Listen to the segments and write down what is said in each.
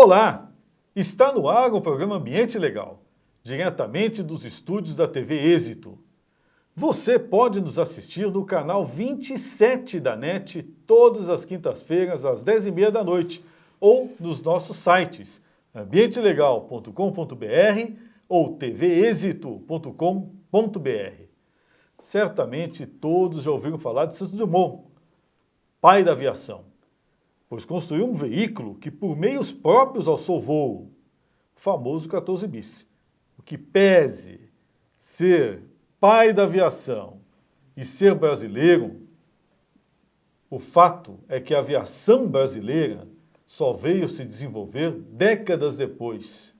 Olá! Está no ar o programa Ambiente Legal, diretamente dos estúdios da TV Êxito. Você pode nos assistir no canal 27 da NET todas as quintas-feiras às 10h30 da noite ou nos nossos sites ambientelegal.com.br ou tvexito.com.br. Certamente todos já ouviram falar de Santos Dumont, pai da aviação, pois construiu um veículo que por meios próprios alçou voo, o famoso 14 bis. O que pese ser pai da aviação e ser brasileiro, o fato é que a aviação brasileira só veio se desenvolver décadas depois.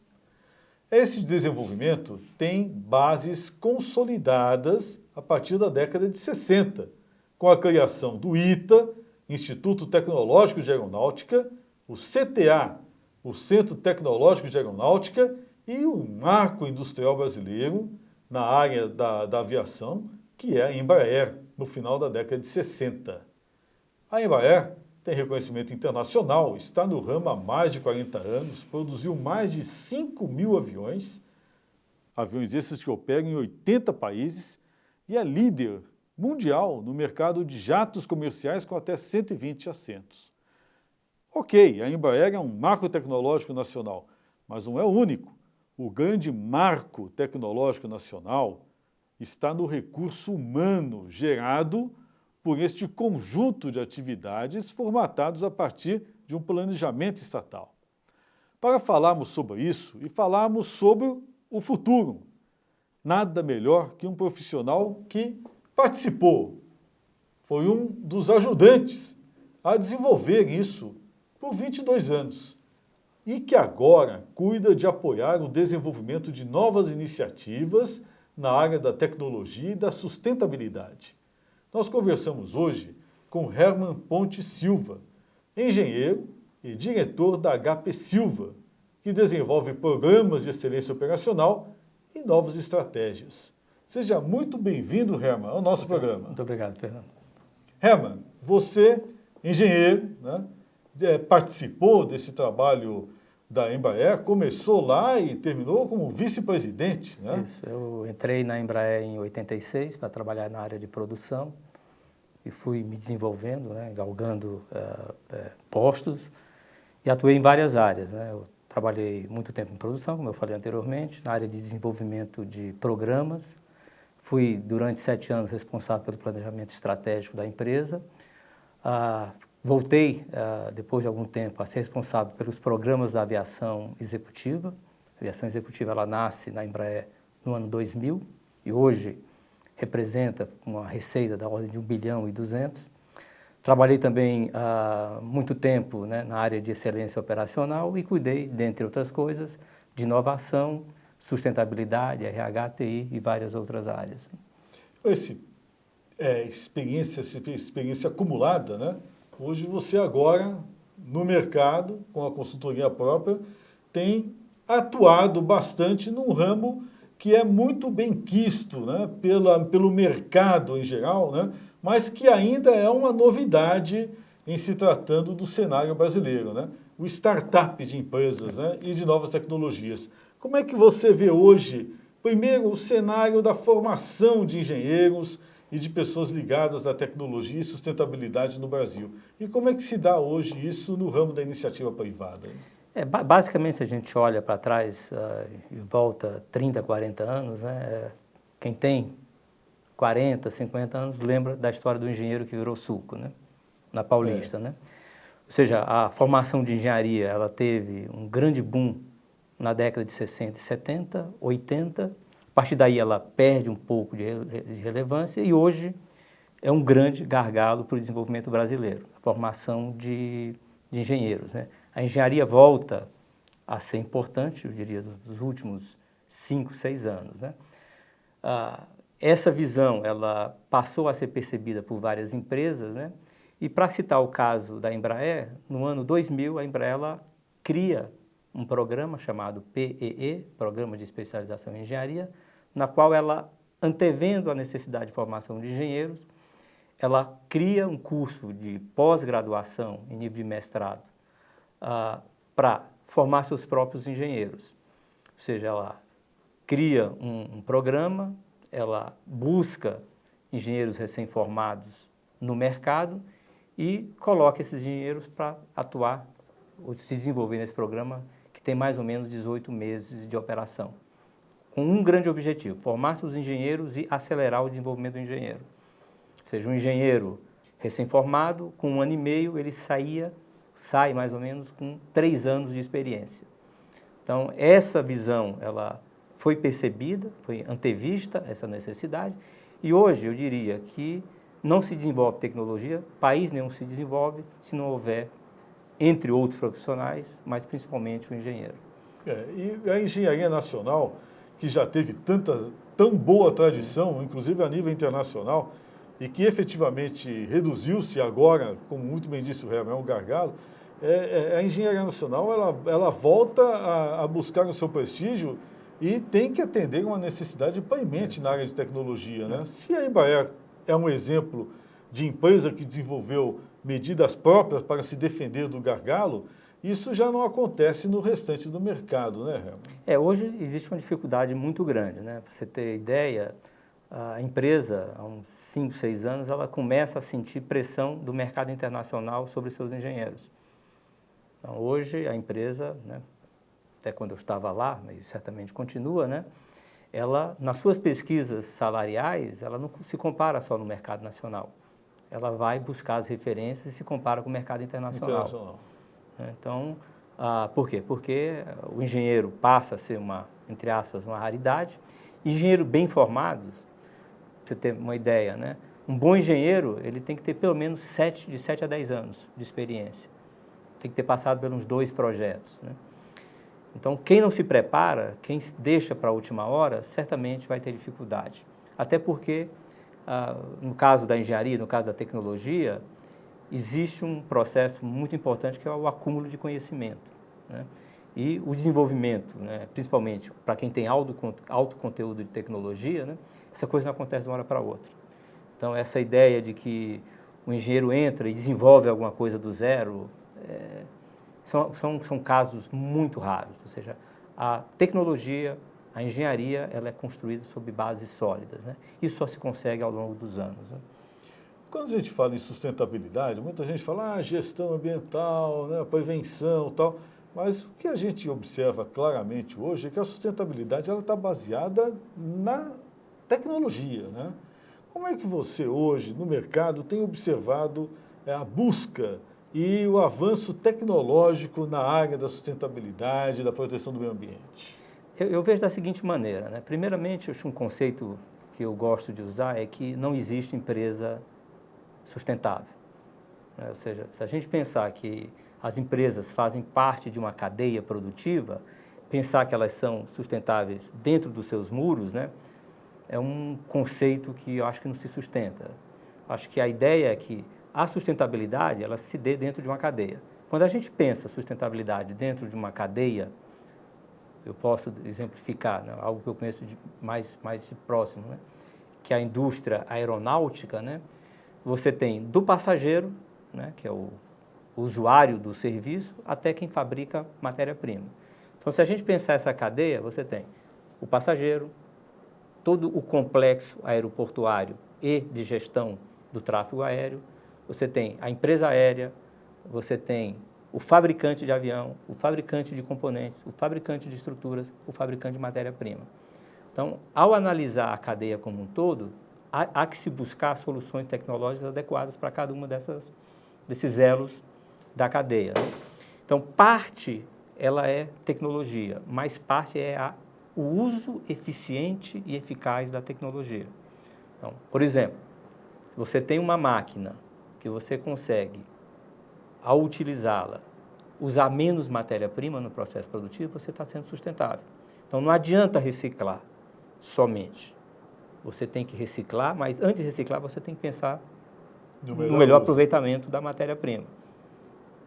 Esse desenvolvimento tem bases consolidadas a partir da década de 60, com a criação do ITA, Instituto Tecnológico de Aeronáutica, o CTA, o Centro Tecnológico de Aeronáutica, e o marco industrial brasileiro na área da aviação, que é a Embraer, no final da década de 60. A Embraer tem reconhecimento internacional, está no ramo há mais de 40 anos, produziu mais de 5.000 aviões esses que operam em 80 países, e é líder mundial no mercado de jatos comerciais com até 120 assentos. Ok, a Embraer é um marco tecnológico nacional, mas não é o único. O grande marco tecnológico nacional está no recurso humano gerado por este conjunto de atividades formatados a partir de um planejamento estatal. Para falarmos sobre isso e falarmos sobre o futuro, nada melhor que um profissional que participou, foi um dos ajudantes a desenvolver isso por 22 anos e que agora cuida de apoiar o desenvolvimento de novas iniciativas na área da tecnologia e da sustentabilidade. Nós conversamos hoje com Herman Ponte Silva, engenheiro e diretor da HP Silva, que desenvolve programas de excelência operacional e novas estratégias. Seja muito bem-vindo, Herman, ao nosso programa. Muito obrigado, Fernando. Herman, você, engenheiro, participou desse trabalho da Embraer, começou lá e terminou como vice-presidente, né? Isso, eu entrei na Embraer em 86 para trabalhar na área de produção e fui me desenvolvendo, galgando postos e atuei em várias áreas, Eu trabalhei muito tempo em produção, como eu falei anteriormente, na área de desenvolvimento de programas. Fui, durante 7 anos, responsável pelo planejamento estratégico da empresa. Voltei, depois de algum tempo, a ser responsável pelos programas da aviação executiva. A aviação executiva ela nasce na Embraer no ano 2000 e hoje representa uma receita da ordem de 1,2 bilhão. Trabalhei também muito tempo na área de excelência operacional e cuidei, dentre outras coisas, de inovação, sustentabilidade, RH, TI e várias outras áreas. Essa experiência acumulada, Hoje você agora, no mercado, com a consultoria própria, tem atuado bastante num ramo que é muito bem quisto pelo mercado em geral, mas que ainda é uma novidade em se tratando do cenário brasileiro, o startup de empresas e de novas tecnologias. Como é que você vê hoje, primeiro, o cenário da formação de engenheiros e de pessoas ligadas à tecnologia e sustentabilidade no Brasil? E como é que se dá hoje isso no ramo da iniciativa privada? Basicamente, se a gente olha para trás e volta 30, 40 anos, quem tem 40, 50 anos lembra da história do engenheiro que virou suco, na Paulista. Ou seja, a formação de engenharia ela teve um grande boom na década de 60 e 70, 80, a partir daí ela perde um pouco de relevância e hoje é um grande gargalo para o desenvolvimento brasileiro, a formação de engenheiros. A engenharia volta a ser importante, eu diria, dos últimos 5, 6 anos. Essa visão ela passou a ser percebida por várias empresas, e para citar o caso da Embraer, no ano 2000 a Embraer ela cria um programa chamado PEE, Programa de Especialização em Engenharia, na qual ela, antevendo a necessidade de formação de engenheiros, ela cria um curso de pós-graduação em nível de mestrado para formar seus próprios engenheiros. Ou seja, ela cria um programa, ela busca engenheiros recém-formados no mercado e coloca esses engenheiros para atuar ou se desenvolver nesse programa que tem mais ou menos 18 meses de operação. Com um grande objetivo, formar seus engenheiros e acelerar o desenvolvimento do engenheiro. Ou seja, um engenheiro recém-formado, com 1 ano e meio, ele sai mais ou menos com 3 anos de experiência. Então, essa visão, ela foi percebida, foi antevista, essa necessidade, e hoje eu diria que não se desenvolve tecnologia, país nenhum se desenvolve se não houver, entre outros profissionais, mas principalmente o engenheiro. E a engenharia nacional, que já teve tão boa tradição, inclusive a nível internacional, e que efetivamente reduziu-se agora, como muito bem disse o Herman, é um gargalo, a engenharia nacional ela volta a buscar o seu prestígio e tem que atender uma necessidade premente na área de tecnologia, né? Se a Embraer é um exemplo de empresa que desenvolveu medidas próprias para se defender do gargalo, isso já não acontece no restante do mercado, né, Herman? Hoje existe uma dificuldade muito grande, né? Para você ter ideia, a empresa, há uns 5, 6 anos, ela começa a sentir pressão do mercado internacional sobre seus engenheiros. Então, hoje, a empresa, né, até quando eu estava lá, mas certamente continua, né, ela, nas suas pesquisas salariais, ela não se compara só no mercado nacional. Ela vai buscar as referências e se compara com o mercado internacional. Então, por quê? Porque o engenheiro passa a ser entre aspas, uma raridade. Engenheiro bem formado, pra você ter uma ideia, né? Um bom engenheiro, ele tem que ter pelo menos de 7 a 10 anos de experiência. Tem que ter passado pelos 2 projetos, né? Então, quem não se prepara, quem deixa para a última hora, certamente vai ter dificuldade. Até porque, no caso da engenharia, no caso da tecnologia, existe um processo muito importante que é o acúmulo de conhecimento, né? E o desenvolvimento, né, principalmente para quem tem alto conteúdo de tecnologia, né, essa coisa não acontece de uma hora para outra. Então, essa ideia de que o engenheiro entra e desenvolve alguma coisa do zero, são casos muito raros. Ou seja, a tecnologia, a engenharia, ela é construída sobre bases sólidas, né? Isso só se consegue ao longo dos anos, né? Quando a gente fala em sustentabilidade, muita gente fala gestão ambiental, né, prevenção e tal, mas o que a gente observa claramente hoje é que a sustentabilidade está baseada na tecnologia, né? Como é que você hoje, no mercado, tem observado a busca e o avanço tecnológico na área da sustentabilidade, da proteção do meio ambiente? Eu vejo da seguinte maneira, né? Primeiramente, acho um conceito que eu gosto de usar é que não existe empresa sustentável, né? Ou seja, se a gente pensar que as empresas fazem parte de uma cadeia produtiva, pensar que elas são sustentáveis dentro dos seus muros, né, é um conceito que eu acho que não se sustenta. Acho que a ideia é que a sustentabilidade ela se dê dentro de uma cadeia. Quando a gente pensa sustentabilidade dentro de uma cadeia, eu posso exemplificar, né, algo que eu conheço mais de próximo, né, que é a indústria aeronáutica, né? Você tem do passageiro, né, que é o usuário do serviço, até quem fabrica matéria-prima. Então, se a gente pensar essa cadeia, você tem o passageiro, todo o complexo aeroportuário e de gestão do tráfego aéreo, você tem a empresa aérea, você tem o fabricante de avião, o fabricante de componentes, o fabricante de estruturas, o fabricante de matéria-prima. Então, ao analisar a cadeia como um todo, há que se buscar soluções tecnológicas adequadas para cada uma desses elos da cadeia, né? Então, parte ela é tecnologia, mas parte é o uso eficiente e eficaz da tecnologia. Então, por exemplo, se você tem uma máquina que você consegue, ao utilizá-la, usar menos matéria-prima no processo produtivo, você está sendo sustentável. Então, não adianta reciclar somente. Você tem que reciclar, mas antes de reciclar, você tem que pensar no melhor aproveitamento da matéria-prima,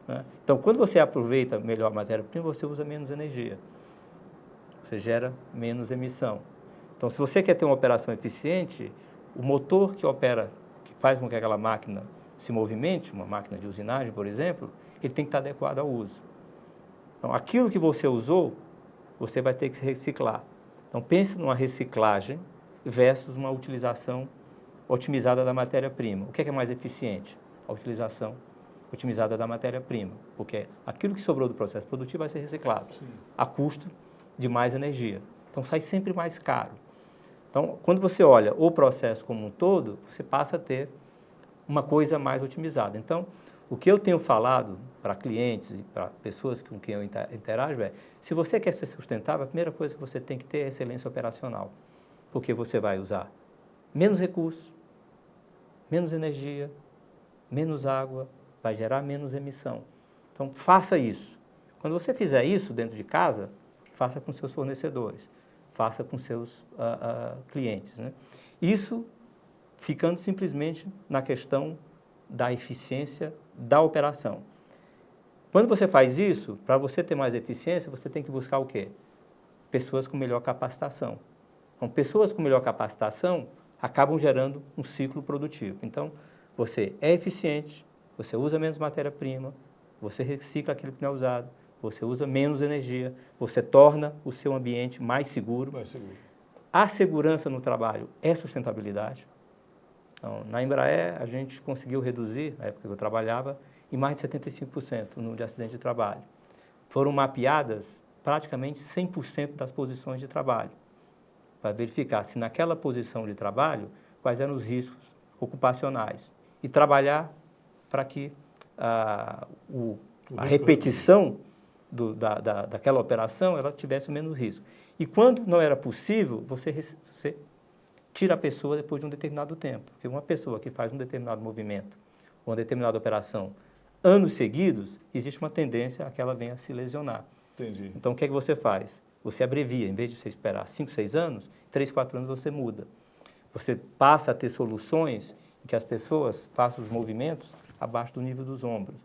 né? Então, quando você aproveita melhor a matéria-prima, você usa menos energia. Você gera menos emissão. Então, se você quer ter uma operação eficiente, o motor que opera, que faz com que aquela máquina se movimente, uma máquina de usinagem, por exemplo, ele tem que estar adequado ao uso. Então, aquilo que você usou, você vai ter que se reciclar. Então, pense numa reciclagem versus uma utilização otimizada da matéria-prima. O que é mais eficiente? A utilização otimizada da matéria-prima, porque aquilo que sobrou do processo produtivo vai ser reciclado, sim, a custo de mais energia. Então, sai sempre mais caro. Então, quando você olha o processo como um todo, você passa a ter uma coisa mais otimizada. Então, o que eu tenho falado para clientes e para pessoas com quem eu interajo é, se você quer ser sustentável, a primeira coisa que você tem que ter é excelência operacional, porque você vai usar menos recursos, menos energia, menos água, vai gerar menos emissão. Então, faça isso. Quando você fizer isso dentro de casa, faça com seus fornecedores, faça com seus clientes, né? Isso ficando simplesmente na questão da eficiência da operação. Quando você faz isso, para você ter mais eficiência, você tem que buscar o quê? Pessoas com melhor capacitação. Então, pessoas com melhor capacitação acabam gerando um ciclo produtivo. Então, você é eficiente, você usa menos matéria-prima, você recicla aquilo que não é usado, você usa menos energia, você torna o seu ambiente mais seguro. A segurança no trabalho é sustentabilidade. Então, na Embraer, a gente conseguiu reduzir, na época que eu trabalhava, em mais de 75% o número de acidentes de trabalho. Foram mapeadas praticamente 100% das posições de trabalho, para verificar se naquela posição de trabalho, quais eram os riscos ocupacionais. E trabalhar para que a repetição daquela operação ela tivesse menos risco. E quando não era possível, você tira a pessoa depois de um determinado tempo. Porque uma pessoa que faz um determinado movimento, uma determinada operação, anos seguidos, existe uma tendência a que ela venha a se lesionar. Entendi. Então, o que é que você faz? Você abrevia, em vez de você esperar 5, 6 anos, 3, 4 anos você muda. Você passa a ter soluções em que as pessoas façam os movimentos abaixo do nível dos ombros,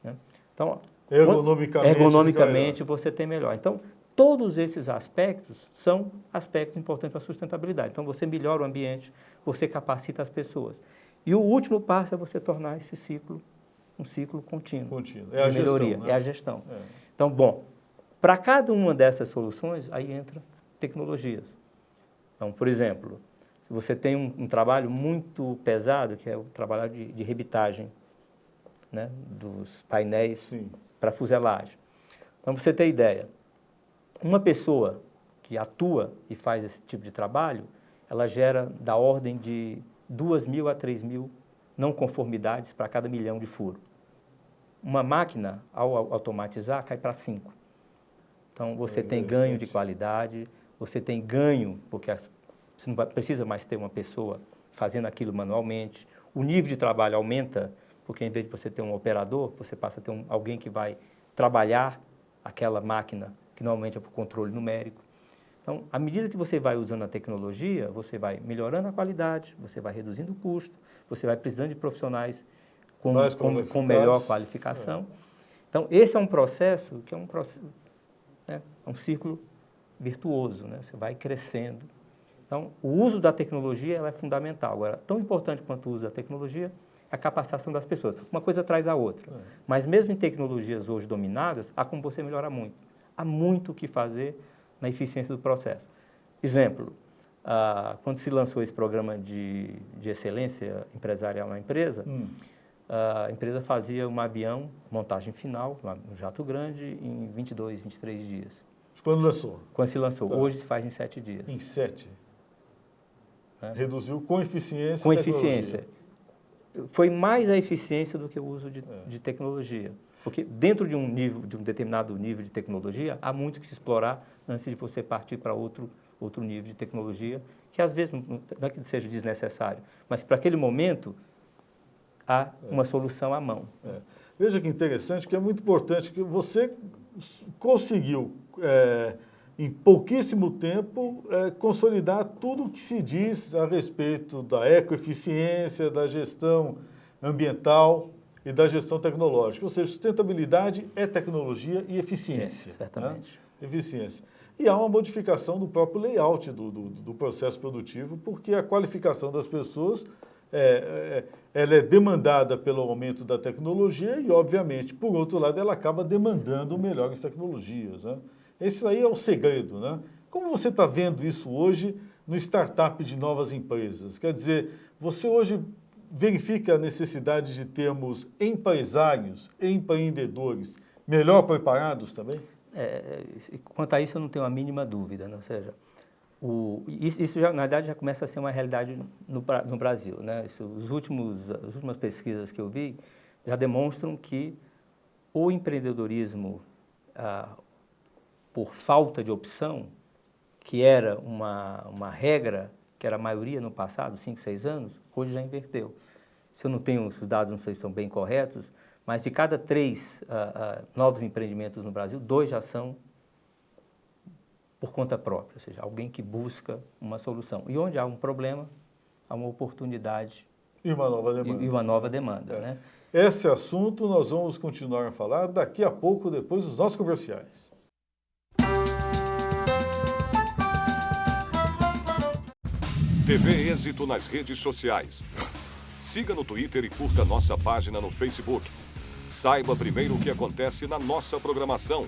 né? Então, ergonomicamente você tem melhor. Então, todos esses aspectos são aspectos importantes para a sustentabilidade. Então, você melhora o ambiente, você capacita as pessoas. E o último passo é você tornar esse ciclo um ciclo contínuo. É a melhoria, gestão, né? É a gestão. É. Então, bom, para cada uma dessas soluções, aí entra tecnologias. Então, por exemplo, se você tem um trabalho muito pesado, que é o trabalho de rebitagem, né, dos painéis para fuselagem. Então, para você ter ideia, uma pessoa que atua e faz esse tipo de trabalho, ela gera da ordem de 2.000 a 3.000 não conformidades para cada milhão de furo. Uma máquina, ao automatizar, cai para 5. Então, você tem ganho de qualidade, você tem ganho, porque você não precisa mais ter uma pessoa fazendo aquilo manualmente, o nível de trabalho aumenta, porque em vez de você ter um operador, você passa a ter alguém que vai trabalhar aquela máquina, que normalmente é por controle numérico. Então, à medida que você vai usando a tecnologia, você vai melhorando a qualidade, você vai reduzindo o custo, você vai precisando de profissionais com melhor qualificação. Então, esse é um processo que é um ciclo virtuoso, né? Você vai crescendo. Então, o uso da tecnologia ela é fundamental. Agora, tão importante quanto o uso da tecnologia é a capacitação das pessoas. Uma coisa traz a outra. Mas mesmo em tecnologias hoje dominadas, há como você melhorar muito. Há muito o que fazer na eficiência do processo. Exemplo, quando se lançou esse programa de excelência empresarial na empresa, a empresa fazia um avião, montagem final, um jato grande, em 22, 23 dias. Quando lançou? Quando se lançou. Tá. Hoje se faz em 7 dias. Em 7? Reduziu com eficiência com eficiência. Foi mais a eficiência do que o uso de tecnologia. Porque dentro de um determinado nível de tecnologia, há muito que se explorar antes de você partir para outro nível de tecnologia, que às vezes não é que seja desnecessário, mas para aquele momento há uma solução à mão. Veja que interessante, que é muito importante que você conseguiu, em pouquíssimo tempo, consolidar tudo o que se diz a respeito da ecoeficiência, da gestão ambiental e da gestão tecnológica. Ou seja, sustentabilidade é tecnologia e eficiência. Certamente. Né? Eficiência. E há uma modificação do próprio layout do processo produtivo, porque a qualificação das pessoas ela é demandada pelo aumento da tecnologia e, obviamente, por outro lado, ela acaba demandando melhores tecnologias, né? Esse aí é o segredo, né? Como você está vendo isso hoje no startup de novas empresas? Quer dizer, você hoje verifica a necessidade de termos empresários, empreendedores melhor preparados também? Quanto a isso, eu não tenho a mínima dúvida, né? Ou seja, isso já, na verdade, já começa a ser uma realidade no Brasil, né? As últimas pesquisas que eu vi já demonstram que o empreendedorismo, por falta de opção, que era uma regra, que era a maioria no passado, 5, 6 anos, hoje já inverteu. Se eu não tenho, os dados não sei se estão bem corretos, mas de cada 3 novos empreendimentos no Brasil, 2 já são por conta própria, ou seja, alguém que busca uma solução. E onde há um problema, há uma oportunidade e uma nova demanda. E uma nova demanda, né? Esse assunto nós vamos continuar a falar daqui a pouco, depois dos nossos comerciais. TV Êxito nas redes sociais. Siga no Twitter e curta nossa página no Facebook. Saiba primeiro o que acontece na nossa programação.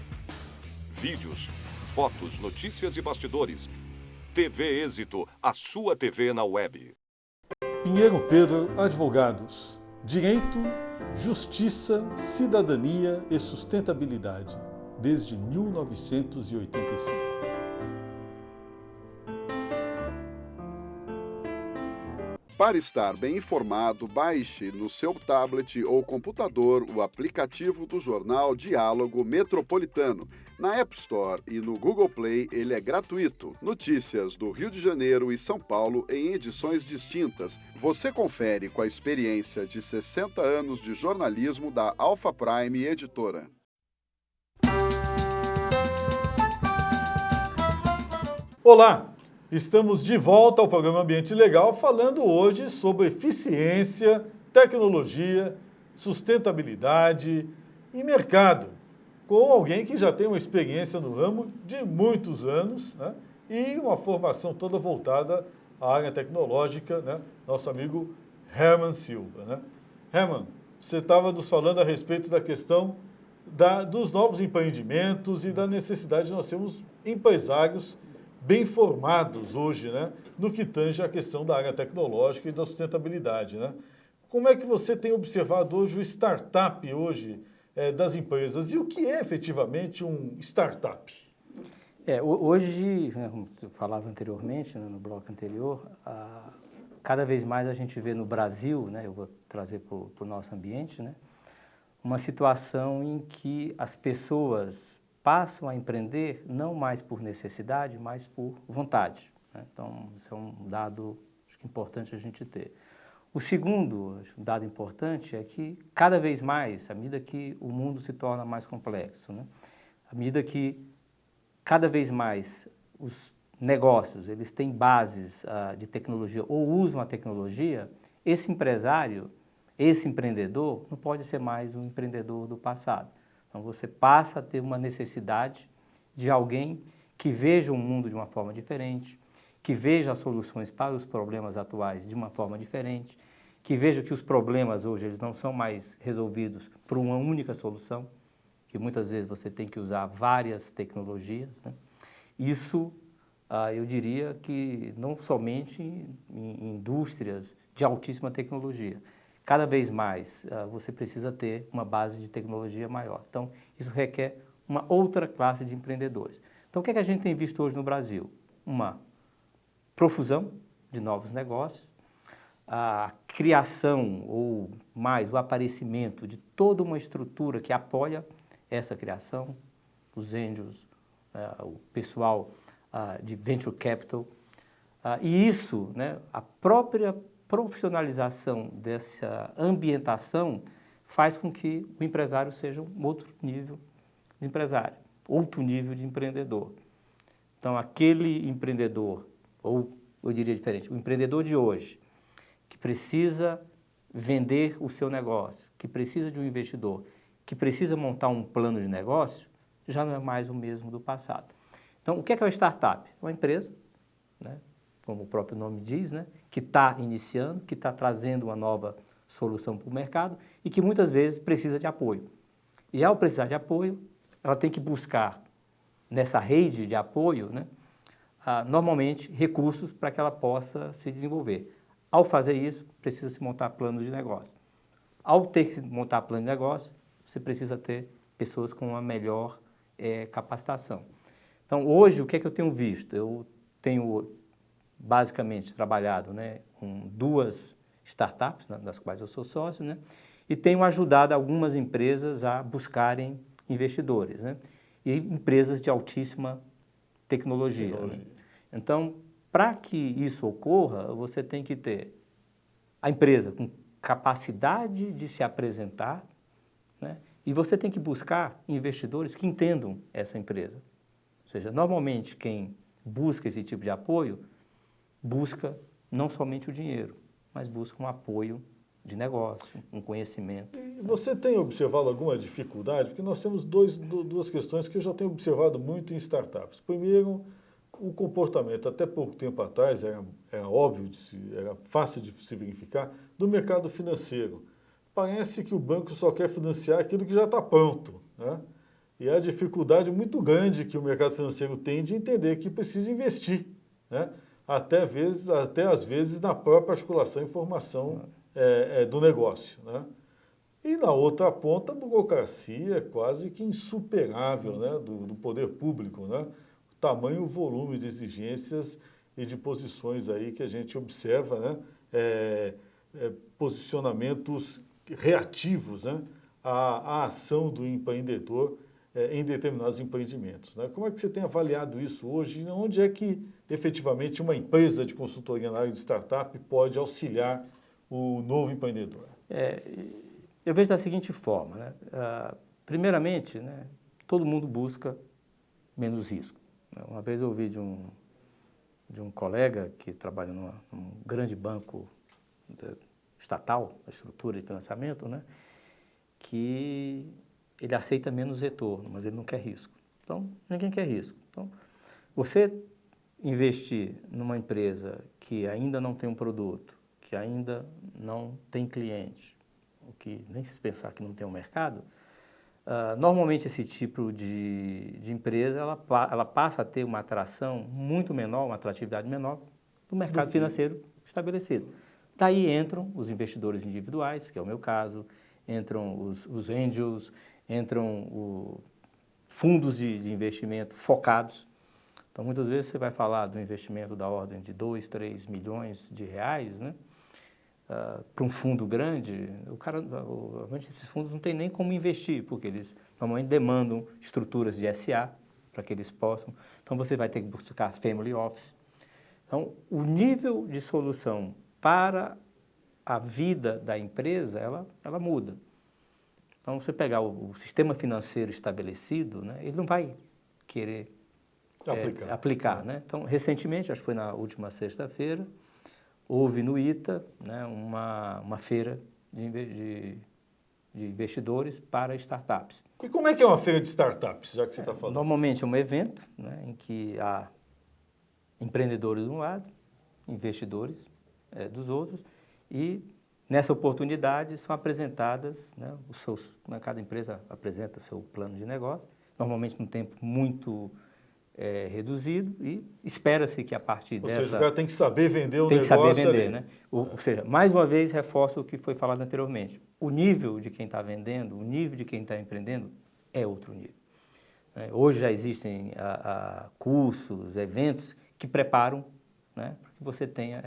Vídeos, fotos, notícias e bastidores. TV Êxito, a sua TV na web. Pinheiro Pedro Advogados. Direito, Justiça, Cidadania e Sustentabilidade. Desde 1985. Para estar bem informado, baixe no seu tablet ou computador o aplicativo do jornal Diálogo Metropolitano. Na App Store e no Google Play ele é gratuito. Notícias do Rio de Janeiro e São Paulo em edições distintas. Você confere com a experiência de 60 anos de jornalismo da Alpha Prime Editora. Olá! Estamos de volta ao programa Ambiente Legal, falando hoje sobre eficiência, tecnologia, sustentabilidade e mercado, com alguém que já tem uma experiência no ramo de muitos anos, né, e uma formação toda voltada à área tecnológica, né, nosso amigo Herman Silva. Né? Herman, você estava nos falando a respeito da questão dos novos empreendimentos e da necessidade de nós sermos empresários bem formados hoje, né, no que tange a questão da área tecnológica e da sustentabilidade, né? Como é que você tem observado hoje o startup hoje das empresas e o que é efetivamente um startup? Hoje, como eu falava anteriormente, né, no bloco anterior, cada vez mais a gente vê no Brasil, né, eu vou trazer para o nosso ambiente, né, uma situação em que as pessoas passam a empreender não mais por necessidade, mas por vontade, né? Então, isso é um dado acho que importante a gente ter. O segundo dado importante é que, cada vez mais, à medida que o mundo se torna mais complexo, né? À medida que, cada vez mais, os negócios eles têm bases de tecnologia ou usam a tecnologia, esse empresário, esse empreendedor, não pode ser mais um empreendedor do passado. Então, você passa a ter uma necessidade de alguém que veja o mundo de uma forma diferente, que veja as soluções para os problemas atuais de uma forma diferente, que veja que os problemas hoje eles não são mais resolvidos por uma única solução, que muitas vezes você tem que usar várias tecnologias, né? Isso, eu diria que não somente em indústrias de altíssima tecnologia. Cada vez mais você precisa ter uma base de tecnologia maior. Então, isso requer uma outra classe de empreendedores. Então, o que é que a gente tem visto hoje no Brasil? Uma profusão de novos negócios, a criação ou mais o aparecimento de toda uma estrutura que apoia essa criação, os angels, o pessoal de venture capital, e isso, né, a própria profissionalização dessa ambientação faz com que o empresário seja um outro nível de empresário, outro nível de empreendedor. Então, aquele empreendedor, ou eu diria diferente, o empreendedor de hoje, que precisa vender o seu negócio, que precisa de um investidor, que precisa montar um plano de negócio, já não é mais o mesmo do passado. Então, o que é uma startup? É uma empresa, né, como o próprio nome diz, né, que está iniciando, que está trazendo uma nova solução para o mercado e que muitas vezes precisa de apoio. E ao precisar de apoio, ela tem que buscar nessa rede de apoio, né, normalmente recursos para que ela possa se desenvolver. Ao fazer isso, precisa se montar planos de negócio. Ao ter que montar plano de negócio, você precisa ter pessoas com uma melhor capacitação. Então, hoje, o que é que eu tenho visto? Eu tenho basicamente trabalhado, né, com 2 startups, né, das quais eu sou sócio, né, e tenho ajudado algumas empresas a buscarem investidores, né, e empresas de altíssima tecnologia. Né? Então, para que isso ocorra, você tem que ter a empresa com capacidade de se apresentar, né, e você tem que buscar investidores que entendam essa empresa. Ou seja, normalmente quem busca esse tipo de apoio busca não somente o dinheiro, mas busca um apoio de negócio, um conhecimento. E você tem observado alguma dificuldade? Porque nós temos duas questões que eu já tenho observado muito em startups. Primeiro, o comportamento, até pouco tempo atrás, era óbvio, era fácil de se verificar, do mercado financeiro. Parece que o banco só quer financiar aquilo que já está pronto, né? E a dificuldade muito grande que o mercado financeiro tem de entender que precisa investir, né? Até às vezes na própria articulação e formação do negócio, né? E na outra ponta, a burocracia é quase que insuperável, né, do poder público, né? O tamanho e o volume de exigências e de posições aí que a gente observa, né? Posicionamentos reativos, né, à ação do empreendedor em determinados empreendimentos, né? Como é que você tem avaliado isso hoje e onde é que efetivamente uma empresa de consultoria na área de startup pode auxiliar o novo empreendedor? Eu vejo da seguinte forma, né? Primeiramente, né, todo mundo busca menos risco. Uma vez eu ouvi de um colega que trabalha num grande banco estatal, a estrutura de financiamento, né, que ele aceita menos retorno, mas ele não quer risco. Então, ninguém quer risco. Então, você investir numa empresa que ainda não tem um produto, que ainda não tem cliente, o que nem se pensar que não tem um mercado, normalmente esse tipo de empresa ela passa a ter uma atração muito menor, uma atratividade menor do mercado financeiro estabelecido. Daí entram os investidores individuais, que é o meu caso, entram os angels, entram fundos de investimento focados. Então, muitas vezes você vai falar do investimento da ordem de 2, 3 milhões de reais, né? Para um fundo grande, esses fundos não tem nem como investir, porque eles normalmente demandam estruturas de SA para que eles possam. Então, você vai ter que buscar family office. Então, o nível de solução para a vida da empresa, ela muda. Então, você pegar o sistema financeiro estabelecido, né, ele não vai querer aplicar, né? Então, recentemente, acho que foi na última sexta-feira, houve no ITA, né, uma feira de investidores para startups. E como é que é uma feira de startups, já que você está falando? Normalmente é um evento, né, em que há empreendedores de um lado, investidores dos outros, e nessa oportunidade são apresentadas, né, cada empresa apresenta seu plano de negócio, normalmente num tempo muito reduzido, e espera-se que a partir dessa... Ou seja, o cara tem que saber vender o negócio. Tem que saber vender, né? Ou seja, mais uma vez reforço o que foi falado anteriormente. O nível de quem está vendendo, o nível de quem está empreendendo é outro nível. Hoje já existem cursos, eventos que preparam, né, para que você tenha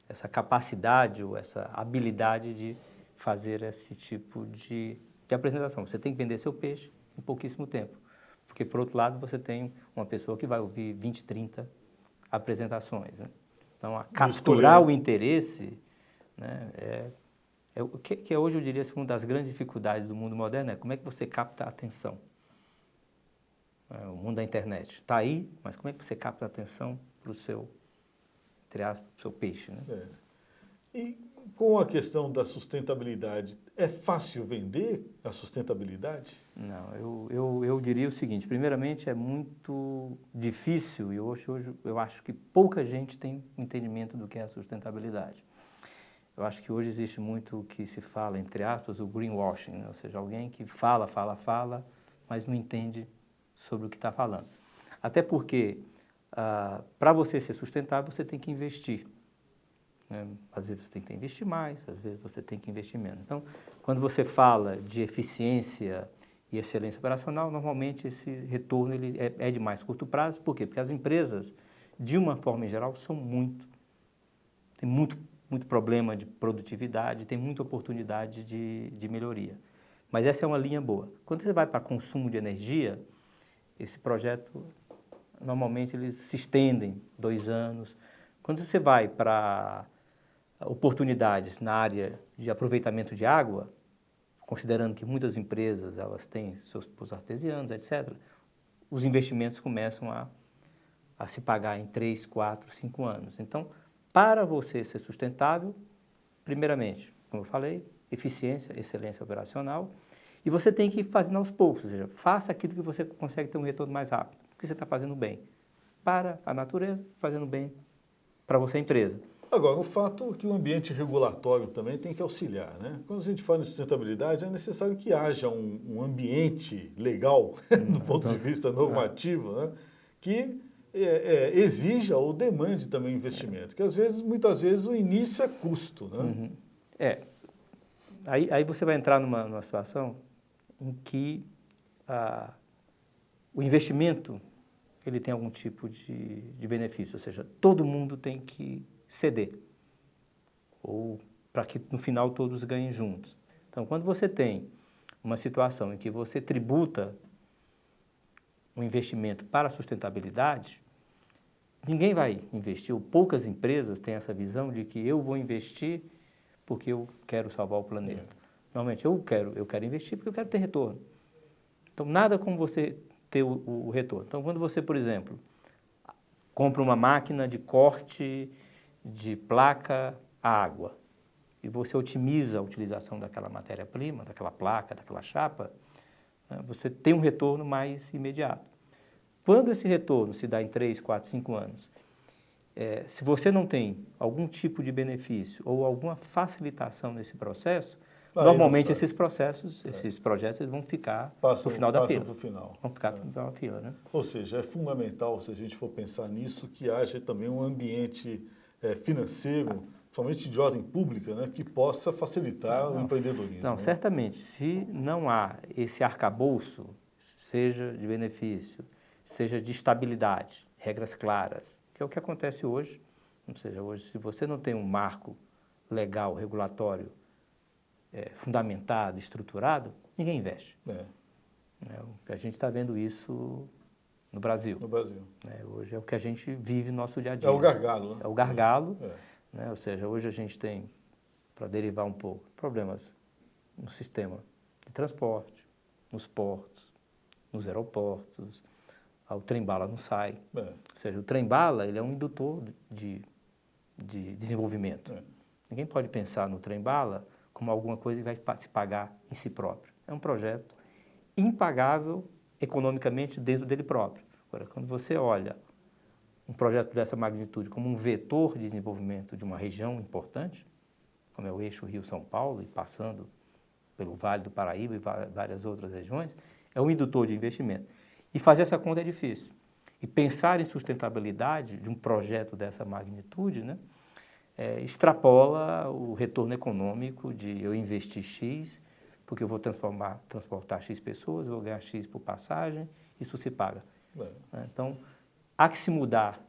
essa capacidade ou essa habilidade de fazer esse tipo de apresentação. Você tem que vender seu peixe em pouquíssimo tempo. Porque, por outro lado, você tem uma pessoa que vai ouvir 20, 30 apresentações. Né? Então, capturar o interesse, né, que hoje eu diria uma das grandes dificuldades do mundo moderno, é como é que você capta a atenção. O mundo da internet está aí, mas como é que você capta a atenção para o seu, entre aspas, pro seu peixe? Né? E com a questão da sustentabilidade, é fácil vender a sustentabilidade? Não, eu diria o seguinte, primeiramente é muito difícil e hoje eu acho que pouca gente tem entendimento do que é a sustentabilidade. Eu acho que hoje existe muito o que se fala, entre aspas, o greenwashing, né? Ou seja, alguém que fala, mas não entende sobre o que está falando. Até porque, para você ser sustentável, você tem que investir. Né? Às vezes você tem que investir mais, às vezes você tem que investir menos. Então, quando você fala de eficiência e excelência operacional, normalmente esse retorno ele é de mais curto prazo. Por quê? Porque as empresas, de uma forma em geral, tem muito problema de produtividade, tem muita oportunidade de melhoria. Mas essa é uma linha boa. Quando você vai para consumo de energia, esse projeto, normalmente eles se estendem 2 anos. Quando você vai para oportunidades na área de aproveitamento de água, considerando que muitas empresas elas têm seus poços artesianos, etc., os investimentos começam a se pagar em 3, 4, 5 anos. Então, para você ser sustentável, primeiramente, como eu falei, eficiência, excelência operacional, e você tem que ir fazendo aos poucos, ou seja, faça aquilo que você consegue ter um retorno mais rápido, porque você está fazendo bem para a natureza, fazendo bem para você, a empresa. Agora, o fato é que o ambiente regulatório também tem que auxiliar, né? Quando a gente fala em sustentabilidade, é necessário que haja um ambiente legal, do ponto de vista normativo, né? Que exija ou demande também investimento, que muitas vezes o início é custo, né? Uhum. Aí você vai entrar numa situação em que o investimento ele tem algum tipo de benefício, ou seja, todo mundo tem que ceder, ou para que no final todos ganhem juntos. Então, quando você tem uma situação em que você tributa um investimento para a sustentabilidade, ninguém vai investir, ou poucas empresas têm essa visão de que eu vou investir porque eu quero salvar o planeta. Normalmente, eu quero investir porque eu quero ter retorno. Então, nada como você ter o retorno. Então, quando você, por exemplo, compra uma máquina de corte de placa a água e você otimiza a utilização daquela matéria-prima, daquela placa, daquela chapa, né, você tem um retorno mais imediato. Quando esse retorno se dá em 3, 4, 5 anos, se você não tem algum tipo de benefício ou alguma facilitação nesse processo, normalmente esses processos, esses projetos eles vão ficar no final da fila. Vão ficar no final da fila, né? Ou seja, é fundamental, se a gente for pensar nisso, que haja também um ambiente financeiro, somente de ordem pública, né, que possa facilitar o empreendedorismo. Não, né? certamente. Se não há esse arcabouço, seja de benefício, seja de estabilidade, regras claras, que é o que acontece hoje. Ou seja, hoje, se você não tem um marco legal, regulatório, fundamentado, estruturado, ninguém investe. A gente está vendo isso no Brasil. Hoje é o que a gente vive no nosso dia a dia. É o gargalo, né? É o gargalo. Né? Ou seja, hoje a gente tem, para derivar um pouco, problemas no sistema de transporte, nos portos, nos aeroportos, o trem-bala não sai. Ou seja, o trem-bala ele é um indutor de desenvolvimento. Ninguém pode pensar no trem-bala como alguma coisa que vai se pagar em si próprio. É um projeto impagável economicamente dentro dele próprio. Agora, quando você olha um projeto dessa magnitude como um vetor de desenvolvimento de uma região importante, como é o eixo Rio-São Paulo, e passando pelo Vale do Paraíba e várias outras regiões, é um indutor de investimento. E fazer essa conta é difícil. E pensar em sustentabilidade de um projeto dessa magnitude, né, extrapola o retorno econômico de eu investir X, porque eu vou transportar X pessoas, eu vou ganhar X por passagem, isso se paga. Então, há que se mudar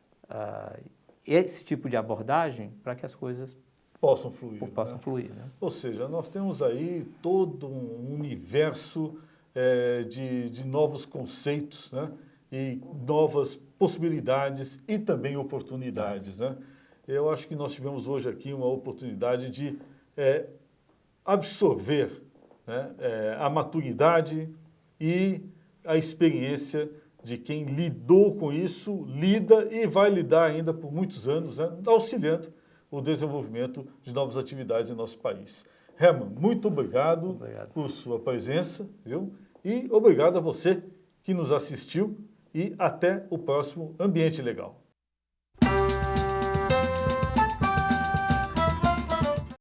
esse tipo de abordagem para que as coisas possam fluir. Né? Ou seja, nós temos aí todo um universo de novos conceitos, né? E novas possibilidades e também oportunidades. Né? Eu acho que nós tivemos hoje aqui uma oportunidade de absorver, né, a maturidade e a experiência de quem lidou com isso, lida e vai lidar ainda por muitos anos, né, auxiliando o desenvolvimento de novas atividades em nosso país. Herman, muito obrigado por sua presença, viu? E obrigado a você que nos assistiu e até o próximo Ambiente Legal.